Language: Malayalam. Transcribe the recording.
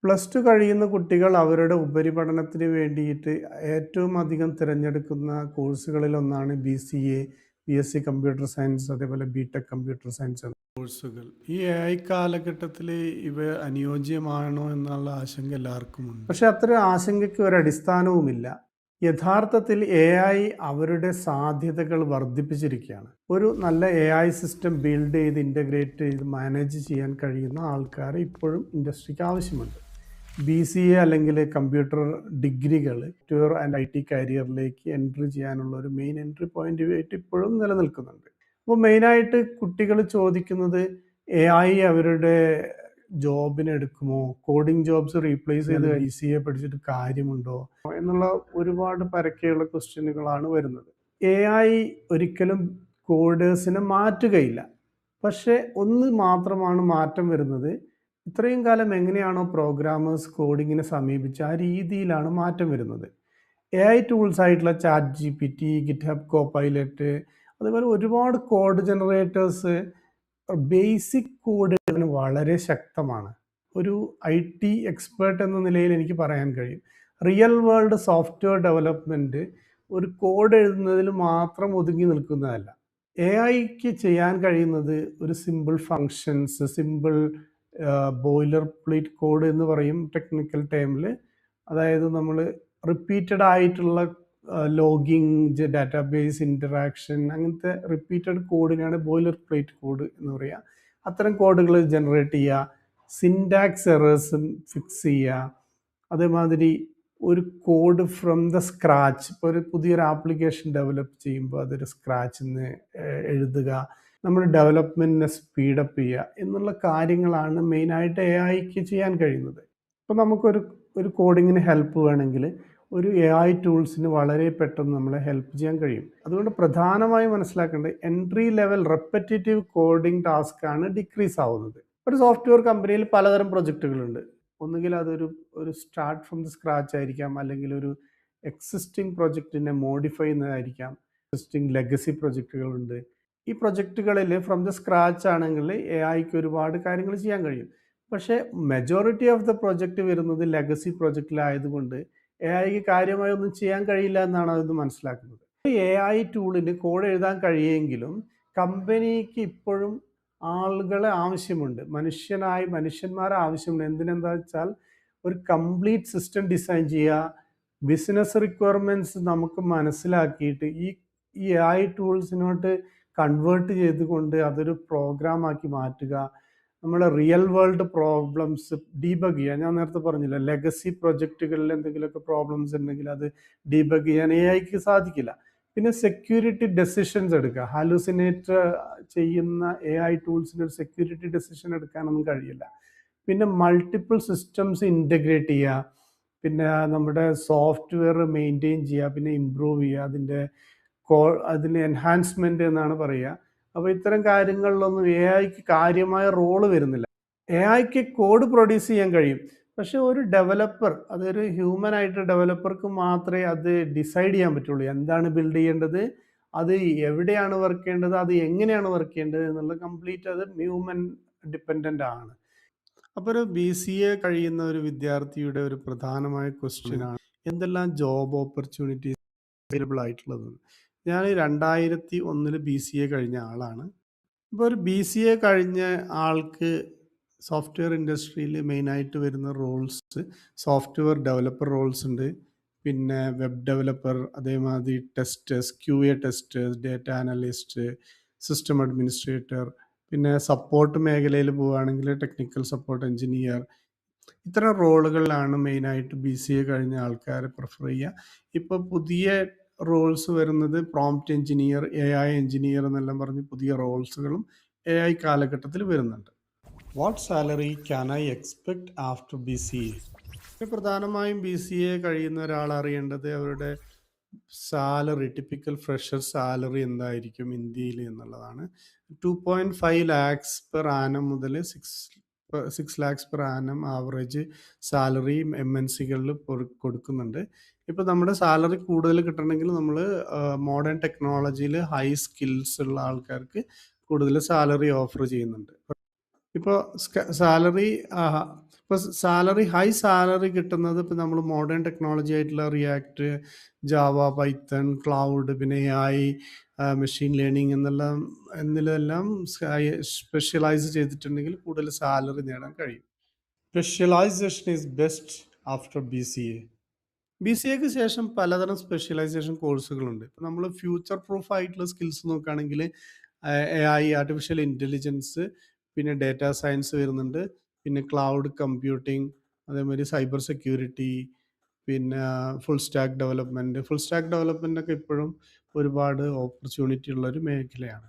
പ്ലസ് ടു കഴിയുന്ന കുട്ടികൾ അവരുടെ ഉപരിപഠനത്തിന് വേണ്ടിയിട്ട് ഏറ്റവും അധികം തിരഞ്ഞെടുക്കുന്ന കോഴ്സുകളിലൊന്നാണ് BCA, BSc കമ്പ്യൂട്ടർ സയൻസ്, അതേപോലെ BTech കമ്പ്യൂട്ടർ സയൻസ് എന്ന കോഴ്സുകൾ. ഈ AI കാലഘട്ടത്തിൽ ഇവ അനുയോജ്യമാണോ എന്നുള്ള ആശങ്ക എല്ലാവർക്കും ഉണ്ട്. പക്ഷെ അത്തരം ആശങ്കയ്ക്ക് ഒരു അടിസ്ഥാനവുമില്ല. യഥാർത്ഥത്തിൽ AI അവരുടെ സാധ്യതകൾ വർദ്ധിപ്പിച്ചിരിക്കുകയാണ്. ഒരു നല്ല AI സിസ്റ്റം ബിൽഡ് ചെയ്ത് ഇൻ്റഗ്രേറ്റ് ചെയ്ത് മാനേജ് ചെയ്യാൻ കഴിയുന്ന ആൾക്കാർ ഇപ്പോഴും ഇൻഡസ്ട്രിക്ക് ആവശ്യമുണ്ട്. BCA അല്ലെങ്കിൽ കമ്പ്യൂട്ടർ ഡിഗ്രികൾ സോഫ്റ്റ്വെയർ ആൻഡ് IT കരിയറിലേക്ക് എൻട്രി ചെയ്യാനുള്ള ഒരു മെയിൻ എൻട്രി പോയിന്റ് ആയിട്ട് ഇപ്പോഴും നിലനിൽക്കുന്നുണ്ട്. അപ്പോൾ മെയിനായിട്ട് കുട്ടികൾ ചോദിക്കുന്നത് AI അവരുടെ ജോബിനെ എടുക്കുമോ, കോഡിംഗ് ജോബ്സ് റീപ്ലേസ് ചെയ്ത് BCA പഠിച്ചിട്ട് കാര്യമുണ്ടോ എന്നുള്ള ഒരുപാട് പരക്കെയുള്ള ക്വസ്റ്റ്യനുകളാണ് വരുന്നത്. AI ഒരിക്കലും കോഡേഴ്സിനെ മാറ്റുകയില്ല. പക്ഷേ ഒന്ന് മാത്രമാണ് മാറ്റം വരുന്നത്. ഇത്രയും കാലം എങ്ങനെയാണോ പ്രോഗ്രാമേഴ്സ് കോഡിങ്ങിനെ സമീപിച്ച് ആ രീതിയിലാണ് മാറ്റം വരുന്നത്. AI ടൂൾസ് ആയിട്ടുള്ള ChatGPT, GitHub Copilot, അതുപോലെ ഒരുപാട് കോഡ് ജനറേറ്റേഴ്സ് ബേസിക് കോഡിന് വളരെ ശക്തമാണ്. ഒരു IT എക്സ്പേർട്ട് എന്ന നിലയിൽ എനിക്ക് പറയാൻ കഴിയും, റിയൽ വേൾഡ് സോഫ്റ്റ്വെയർ ഡെവലപ്മെൻറ്റ് ഒരു കോഡ് എഴുതുന്നതിൽ മാത്രം ഒതുങ്ങി നിൽക്കുന്നതല്ല. AIക്ക് ചെയ്യാൻ കഴിയുന്നത് ഒരു simple functions, simple boiler plate code എന്ന് പറയും ടെക്നിക്കൽ ടേമിൽ. അതായത് നമ്മൾ റിപ്പീറ്റഡ് ആയിട്ടുള്ള ലോഗിങ്, ഡാറ്റാബേസ് ഇൻറ്ററാക്ഷൻ, അങ്ങനത്തെ റിപ്പീറ്റഡ് കോഡിനാണ് ബോയിലർ പ്ലേറ്റ് കോഡ് എന്ന് പറയുക. അത്തരം കോഡുകൾ ജനറേറ്റ് ചെയ്യുക, സിൻടാക്സ് എറേഴ്സും ഫിക്സ് ചെയ്യുക, അതേമാതിരി ഒരു കോഡ് ഫ്രം ദ സ്ക്രാച്ച്, ഇപ്പോൾ ഒരു പുതിയൊരു ആപ്ലിക്കേഷൻ ഡെവലപ്പ് ചെയ്യുമ്പോൾ അതൊരു സ്ക്രാച്ചിൽ നിന്ന് എഴുതുക, നമ്മൾ ഡെവലപ്മെൻറ്റിനെ സ്പീഡപ്പ് ചെയ്യുക എന്നുള്ള കാര്യങ്ങളാണ് മെയിനായിട്ട് AIക്ക് ചെയ്യാൻ കഴിയുന്നത്. ഇപ്പോൾ നമുക്കൊരു കോഡിങ്ങിന് ഹെൽപ്പ് വേണമെങ്കിൽ ഒരു AI ടൂൾസിന് വളരെ പെട്ടെന്ന് നമ്മളെ ഹെൽപ്പ് ചെയ്യാൻ കഴിയും. അതുകൊണ്ട് പ്രധാനമായും മനസ്സിലാക്കേണ്ടത് എൻട്രി ലെവൽ റെപ്പറ്റേറ്റീവ് കോഡിംഗ് ടാസ്ക്കാണ് ഡിക്രീസ് ആവുന്നത്. ഒരു സോഫ്റ്റ്വെയർ കമ്പനിയിൽ പലതരം പ്രൊജക്റ്റുകളുണ്ട്. ഒന്നുകിൽ ഒരു സ്റ്റാർട്ട് ഫ്രം ദ സ്ക്രാച്ച് ആയിരിക്കാം, അല്ലെങ്കിൽ ഒരു എക്സിസ്റ്റിംഗ് പ്രൊജക്റ്റിനെ മോഡിഫൈ ചെയ്യുന്നതായിരിക്കാം. എക്സിസ്റ്റിംഗ് ലെഗസി പ്രൊജക്റ്റുകളുണ്ട്. ഈ പ്രൊജക്റ്റുകളിൽ ഫ്രം ദ സ്ക്രാച്ച് ആണെങ്കിൽ AIക്ക് ഒരുപാട് കാര്യങ്ങൾ ചെയ്യാൻ കഴിയും. പക്ഷേ മെജോറിറ്റി ഓഫ് ദ പ്രൊജക്റ്റ് വരുന്നത് ലെഗസി പ്രൊജക്റ്റിലായതുകൊണ്ട് AIക്ക് കാര്യമായി ഒന്നും ചെയ്യാൻ കഴിയില്ല എന്നാണ് അത് മനസ്സിലാക്കുന്നത്. AI ടൂളിന് കോഡ് എഴുതാൻ കഴിയുമെങ്കിലും കമ്പനിക്ക് ഇപ്പോഴും ആളുകളെ ആവശ്യമുണ്ട്, മനുഷ്യന്മാരെ ആവശ്യമുണ്ട്. എന്തിനെന്താ വെച്ചാൽ ഒരു കംപ്ലീറ്റ് സിസ്റ്റം ഡിസൈൻ ചെയ്യുക, ബിസിനസ് റിക്വയർമെൻറ്റ്സ് നമുക്ക് മനസ്സിലാക്കിയിട്ട് ഈ AI ടൂൾസിനോട്ട് കൺവേർട്ട് ചെയ്തുകൊണ്ട് അതൊരു പ്രോഗ്രാമാക്കി മാറ്റുക, നമ്മളെ റിയൽ വേൾഡ് പ്രോബ്ലംസ് ഡീബഗ് ചെയ്യുക. ഞാൻ നേരത്തെ പറഞ്ഞില്ല, ലെഗസി പ്രൊജക്റ്റുകളിൽ എന്തെങ്കിലുമൊക്കെ പ്രോബ്ലംസ് ഉണ്ടെങ്കിൽ അത് ഡീബഗ് ചെയ്യാൻ AIക്ക് സാധിക്കില്ല. പിന്നെ സെക്യൂരിറ്റി ഡെസിഷൻസ് എടുക്കുക. ഹാലൂസിനേറ്റ് ചെയ്യുന്ന AI ടൂൾസിന് ഒരു സെക്യൂരിറ്റി ഡെസിഷൻ എടുക്കാനൊന്നും കഴിയില്ല. പിന്നെ മൾട്ടിപ്പിൾ സിസ്റ്റംസ് ഇൻ്റഗ്രേറ്റ് ചെയ്യുക, പിന്നെ നമ്മുടെ സോഫ്റ്റ്വെയർ മെയിൻറ്റെയിൻ ചെയ്യുക, പിന്നെ ഇമ്പ്രൂവ് ചെയ്യുക, അതിന് എൻഹാൻസ്മെൻറ്റ് എന്നാണ് പറയുക. അപ്പോൾ ഇത്തരം കാര്യങ്ങളിലൊന്നും AIക്ക് കാര്യമായ റോള് വരുന്നില്ല. AIക്ക് കോഡ് പ്രൊഡ്യൂസ് ചെയ്യാൻ കഴിയും, പക്ഷെ ഒരു ഡെവലപ്പർ, അതൊരു ഹ്യൂമൻ ആയിട്ട് ഡെവലപ്പർക്ക് മാത്രമേ അത് ഡിസൈഡ് ചെയ്യാൻ പറ്റുള്ളൂ. എന്താണ് ബിൽഡ് ചെയ്യേണ്ടത്, അത് എവിടെയാണ് വർക്ക് ചെയ്യേണ്ടത്, അത് എങ്ങനെയാണ് വർക്ക് ചെയ്യേണ്ടത് എന്നുള്ള കംപ്ലീറ്റ് അത് ഹ്യൂമൻ ഡിപ്പെൻഡൻ്റ് ആണ്. അപ്പോൾ ഒരു BCA കഴിയുന്ന ഒരു വിദ്യാർത്ഥിയുടെ ഒരു പ്രധാനമായ ക്വസ്റ്റ്യൻ ആണ് എന്തെല്ലാം ജോബ് ഓപ്പർച്യൂണിറ്റീസ് അവൈലബിൾ ആയിട്ടുള്ളത്. ഞാൻ 2001 BCA കഴിഞ്ഞ ആളാണ്. ഇപ്പോൾ ഒരു BCA കഴിഞ്ഞ ആൾക്ക് സോഫ്റ്റ്വെയർ ഇൻഡസ്ട്രിയിൽ മെയിനായിട്ട് വരുന്ന റോൾസ് സോഫ്റ്റ്വെയർ ഡെവലപ്പർ റോൾസ് ഉണ്ട്, പിന്നെ വെബ് ഡെവലപ്പർ, അതേമാതിരി testers, QA testers, data analyst, system administrator, പിന്നെ സപ്പോർട്ട് മേഖലയിൽ പോവുകയാണെങ്കിൽ ടെക്നിക്കൽ സപ്പോർട്ട് എഞ്ചിനീയർ. ഇത്തരം റോളുകളിലാണ് മെയിനായിട്ട് BCA കഴിഞ്ഞ ആൾക്കാരെ പ്രിഫർ ചെയ്യുക. ഇപ്പോൾ പുതിയ റോൾസ് വരുന്നത് പ്രോംപ്റ്റ് എഞ്ചിനീയർ, AI എഞ്ചിനീയർ എന്നെല്ലാം പറഞ്ഞ് പുതിയ റോൾസുകളും AI കാലഘട്ടത്തിൽ വരുന്നുണ്ട്. What salary can I expect after BCA? പ്രധാനമായും BCA കഴിയുന്ന ഒരാൾ അറിയേണ്ടത് അവരുടെ സാലറി, ടിപ്പിക്കൽ ഫ്രഷർ സാലറി എന്തായിരിക്കും ഇന്ത്യയിൽ എന്നുള്ളതാണ്. 2.5 lakhs പെർ ആനം മുതൽ 6 lakhs per annum average salary MNCകളിൽ കൊടുക്കുന്നുണ്ട്. ഇപ്പോൾ നമ്മുടെ സാലറി കൂടുതൽ കിട്ടണമെങ്കിൽ നമ്മൾ മോഡേൺ ടെക്നോളജിയിൽ ഹൈ സ്കിൽസ് ഉള്ള ആൾക്കാർക്ക് കൂടുതൽ സാലറി ഓഫർ ചെയ്യുന്നുണ്ട്. ഇപ്പോൾ സാലറി ഇപ്പൊ സാലറി ഹൈ സാലറി കിട്ടുന്നത് ഇപ്പൊ നമ്മള് മോഡേൺ ടെക്നോളജി ആയിട്ടുള്ള റിയാക്ട്, ജാവ, പൈത്തൺ, ക്ലൗഡ്, പിന്നെ എഐ, മെഷീൻ ലേണിംഗ് എന്നിലെല്ലാം സ്പെഷ്യലൈസ് ചെയ്തിട്ടുണ്ടെങ്കിൽ കൂടുതൽ സാലറി നേടാൻ കഴിയും. Specialisation is best after BCA. BCAക്ക് ശേഷം പലതരം സ്പെഷ്യലൈസേഷൻ കോഴ്സുകളുണ്ട്. ഇപ്പൊ നമ്മള് ഫ്യൂച്ചർ പ്രൂഫ് ആയിട്ടുള്ള സ്കിൽസ് നോക്കുകയാണെങ്കിൽ AI, ആർട്ടിഫിഷ്യൽ ഇന്റലിജൻസ്, പിന്നെ ഡേറ്റാ സയൻസ് വരുന്നുണ്ട്, പിന്നെ ക്ലൗഡ് കമ്പ്യൂട്ടിംഗ്, അതേമാതിരി സൈബർ സെക്യൂരിറ്റി, പിന്നെ ഫുൾ സ്റ്റാക്ക് ഡെവലപ്മെന്റ് ഒക്കെ ഇപ്പോഴും ഒരുപാട് ഓപ്പർച്യൂണിറ്റി ഉള്ള ഒരു മേഖലയാണ്.